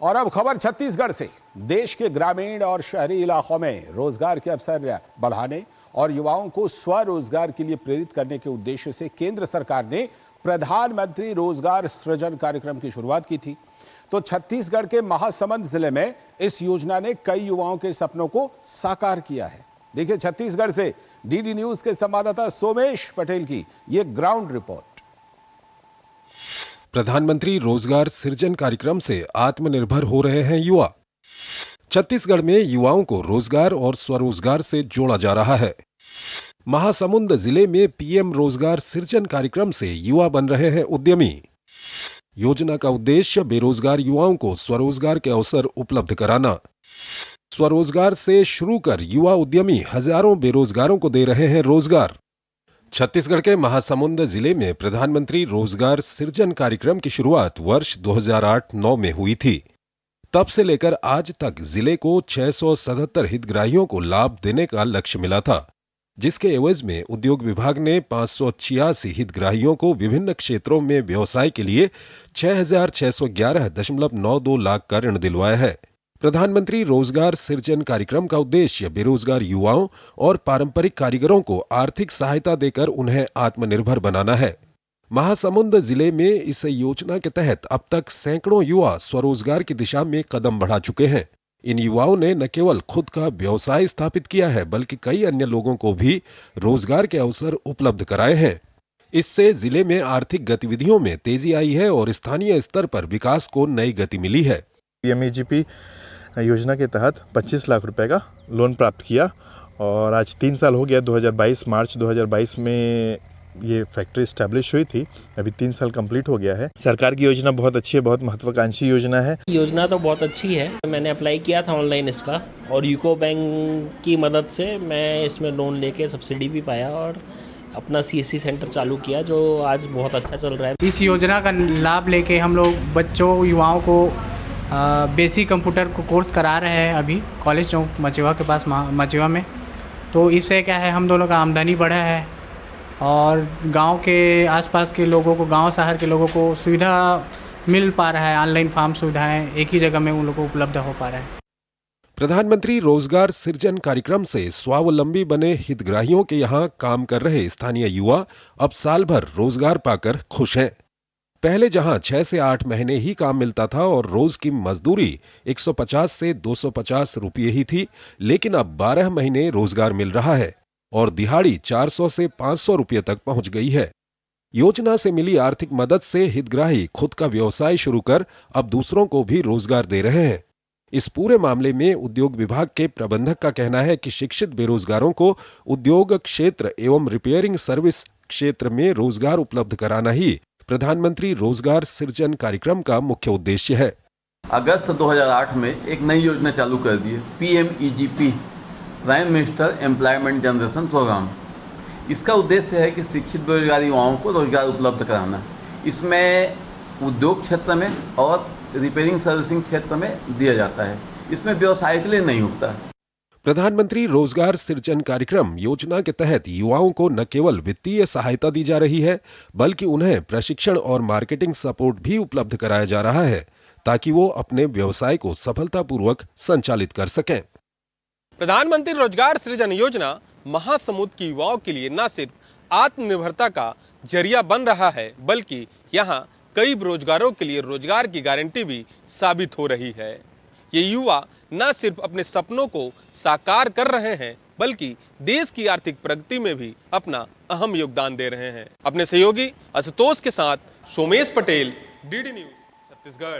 और अब खबर छत्तीसगढ़ से। देश के ग्रामीण और शहरी इलाकों में रोजगार के अवसर बढ़ाने और युवाओं को स्वरोजगार के लिए प्रेरित करने के उद्देश्य से केंद्र सरकार ने प्रधानमंत्री रोजगार सृजन कार्यक्रम की शुरुआत की थी। तो छत्तीसगढ़ के महासमुंद जिले में इस योजना ने कई युवाओं के सपनों को साकार किया है। देखिए छत्तीसगढ़ से डीडी न्यूज के संवाददाता सोमेश पटेल की ये ग्राउंड रिपोर्ट। प्रधानमंत्री रोजगार सृजन कार्यक्रम से आत्मनिर्भर हो रहे हैं युवा। छत्तीसगढ़ में युवाओं को रोजगार और स्वरोजगार से जोड़ा जा रहा है। महासमुंद जिले में पीएम रोजगार सृजन कार्यक्रम से युवा बन रहे हैं उद्यमी। योजना का उद्देश्य बेरोजगार युवाओं को स्वरोजगार के अवसर उपलब्ध कराना। स्वरोजगार से शुरू कर युवा उद्यमी हजारों बेरोजगारों को दे रहे हैं रोजगार। छत्तीसगढ़ के महासमुंद जिले में प्रधानमंत्री रोजगार सृजन कार्यक्रम की शुरुआत वर्ष 2008-9 में हुई थी। तब से लेकर आज तक जिले को 677 हितग्राहियों को लाभ देने का लक्ष्य मिला था, जिसके एवज में उद्योग विभाग ने 586 हितग्राहियों को विभिन्न क्षेत्रों में व्यवसाय के लिए 6,611.92 लाख का ऋण दिलवाया है। प्रधानमंत्री रोजगार सृजन कार्यक्रम का उद्देश्य बेरोजगार युवाओं और पारंपरिक कारीगरों को आर्थिक सहायता देकर उन्हें आत्मनिर्भर बनाना है। महासमुंद जिले में इस योजना के तहत अब तक सैकड़ों युवा स्वरोजगार की दिशा में कदम बढ़ा चुके हैं। इन युवाओं ने न केवल खुद का व्यवसाय स्थापित किया है, बल्कि कई अन्य लोगों को भी रोजगार के अवसर उपलब्ध कराए हैं। इससे जिले में आर्थिक गतिविधियों में तेजी आई है और स्थानीय स्तर पर विकास को नई गति मिली है। पीएमईजीपी योजना के तहत 25 लाख रुपए का लोन प्राप्त किया और आज 3 साल हो गया। 2022 मार्च 2022 में ये फैक्ट्री स्टैब्लिश हुई थी। अभी 3 साल कंप्लीट हो गया है। सरकार की योजना बहुत अच्छी है, बहुत महत्वाकांक्षी योजना है। योजना तो बहुत अच्छी है। मैंने अप्लाई किया था ऑनलाइन इसका और यूको बैंक की मदद से मैं इसमें लोन लेके सब्सिडी भी पाया और अपना सीएससी सेंटर चालू किया, जो आज बहुत अच्छा चल रहा है। इस योजना का लाभ लेके हम लोग बच्चों युवाओं को बेसिक कंप्यूटर को कोर्स करा रहे हैं अभी कॉलेज चौक मचेवा के पास मचेवा में। तो इससे क्या है, हम दोनों का आमदनी बढ़ा है और गांव के आसपास के लोगों को, गांव शहर के लोगों को सुविधा मिल पा रहा है। ऑनलाइन फॉर्म सुविधाएं एक ही जगह में उन लोगों को उपलब्ध हो पा रहा है। प्रधानमंत्री रोजगार सृजन कार्यक्रम से स्वावलंबी बने हितग्राहियों के यहाँ काम कर रहे स्थानीय युवा अब साल भर रोजगार पाकर खुश हैं। पहले जहां 6 से 8 महीने ही काम मिलता था और रोज की मजदूरी 150 से 250 रुपये ही थी, लेकिन अब 12 महीने रोजगार मिल रहा है और दिहाड़ी 400 से 500 रुपये तक पहुंच गई है। योजना से मिली आर्थिक मदद से हितग्राही खुद का व्यवसाय शुरू कर अब दूसरों को भी रोजगार दे रहे हैं। इस पूरे मामले में उद्योग विभाग के प्रबंधक का कहना है कि शिक्षित बेरोजगारों को उद्योग क्षेत्र एवं रिपेयरिंग सर्विस क्षेत्र में रोजगार उपलब्ध कराना ही प्रधानमंत्री रोजगार सृजन कार्यक्रम का मुख्य उद्देश्य है। अगस्त 2008 में एक नई योजना चालू कर दी है, PMEGP, prime minister employment generation program. इसका उद्देश्य है कि शिक्षित बेरोजगार युवाओं को रोजगार उपलब्ध कराना। इसमें उद्योग क्षेत्र में और रिपेयरिंग सर्विसिंग क्षेत्र में दिया जाता है। इसमें व्यवसाय के लिए नहीं होता। प्रधानमंत्री रोजगार सृजन कार्यक्रम योजना के तहत युवाओं को न केवल वित्तीय सहायता दी जा रही है, बल्कि उन्हें प्रशिक्षण और मार्केटिंग सपोर्ट भी उपलब्ध कराया जा रहा है, ताकि वो अपने व्यवसाय को सफलतापूर्वक संचालित कर सकें। प्रधानमंत्री रोजगार सृजन योजना महासमुंद के युवाओं के लिए न सिर्फ आत्मनिर्भरता का जरिया बन रहा है, बल्कि यहाँ कई बेरोजगारों के लिए रोजगार की गारंटी भी साबित हो रही है। ये युवा न सिर्फ अपने सपनों को साकार कर रहे हैं, बल्कि देश की आर्थिक प्रगति में भी अपना अहम योगदान दे रहे हैं। अपने सहयोगी आशुतोष के साथ सोमेश पटेल, डीडी न्यूज, छत्तीसगढ़।